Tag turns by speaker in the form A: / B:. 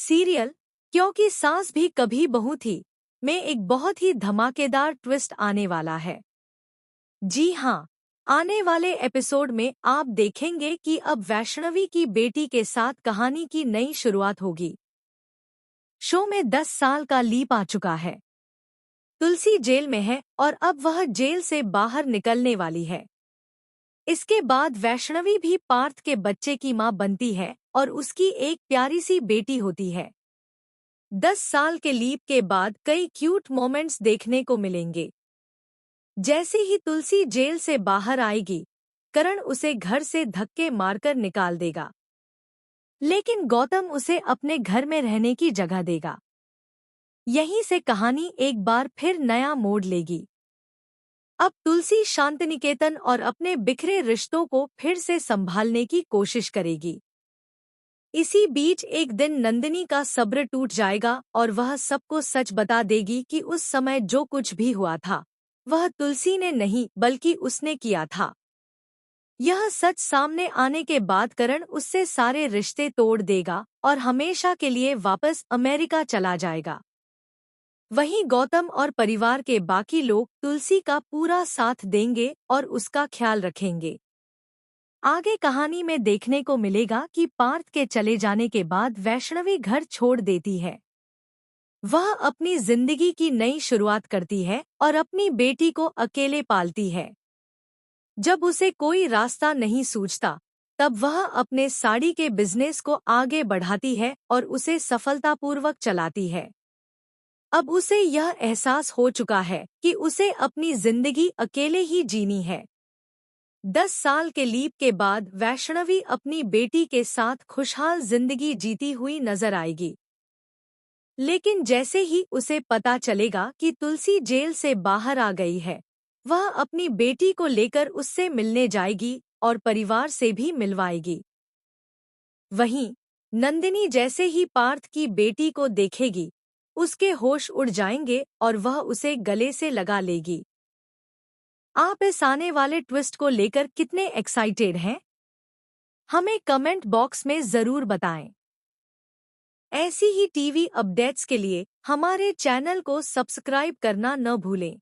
A: Serial क्योंकि सास भी कभी बहू थी में एक बहुत ही धमाकेदार ट्विस्ट आने वाला है। जी हाँ, आने वाले एपिसोड में आप देखेंगे कि अब वैष्णवी की बेटी के साथ कहानी की नई शुरुआत होगी। शो में 10 साल का लीप आ चुका है। तुलसी जेल में है और अब वह जेल से बाहर निकलने वाली है। इसके बाद वैष्णवी भी पार्थ के बच्चे की मां बनती है और उसकी एक प्यारी सी बेटी होती है। 10 साल के लीप के बाद कई क्यूट मोमेंट्स देखने को मिलेंगे। जैसे ही तुलसी जेल से बाहर आएगी, करण उसे घर से धक्के मारकर निकाल देगा, लेकिन गौतम उसे अपने घर में रहने की जगह देगा। यहीं से कहानी एक बार फिर नया मोड़ लेगी। अब तुलसी शांतिनिकेतन और अपने बिखरे रिश्तों को फिर से संभालने की कोशिश करेगी। इसी बीच एक दिन नंदिनी का सब्र टूट जाएगा और वह सबको सच बता देगी कि उस समय जो कुछ भी हुआ था वह तुलसी ने नहीं बल्कि उसने किया था। यह सच सामने आने के बाद करण उससे सारे रिश्ते तोड़ देगा और हमेशा के लिए वापस अमेरिका चला जाएगा। वहीं गौतम और परिवार के बाकी लोग तुलसी का पूरा साथ देंगे और उसका ख्याल रखेंगे। आगे कहानी में देखने को मिलेगा कि पार्थ के चले जाने के बाद वैष्णवी घर छोड़ देती है। वह अपनी जिंदगी की नई शुरुआत करती है और अपनी बेटी को अकेले पालती है। जब उसे कोई रास्ता नहीं सूझता, तब वह अपने साड़ी के बिजनेस को आगे बढ़ाती है और उसे सफलतापूर्वक चलाती है। अब उसे यह एहसास हो चुका है कि उसे अपनी जिंदगी अकेले ही जीनी है। 10 साल के लीप के बाद वैष्णवी अपनी बेटी के साथ खुशहाल जिंदगी जीती हुई नजर आएगी। लेकिन जैसे ही उसे पता चलेगा कि तुलसी जेल से बाहर आ गई है, वह अपनी बेटी को लेकर उससे मिलने जाएगी और परिवार से भी मिलवाएगी। वहीं नंदिनी जैसे ही पार्थ की बेटी को देखेगी, उसके होश उड़ जाएंगे और वह उसे गले से लगा लेगी। आप इस आने वाले ट्विस्ट को लेकर कितने एक्साइटेड हैं? हमें कमेंट बॉक्स में जरूर बताएं। ऐसी ही टीवी अपडेट्स के लिए हमारे चैनल को सब्सक्राइब करना न भूलें।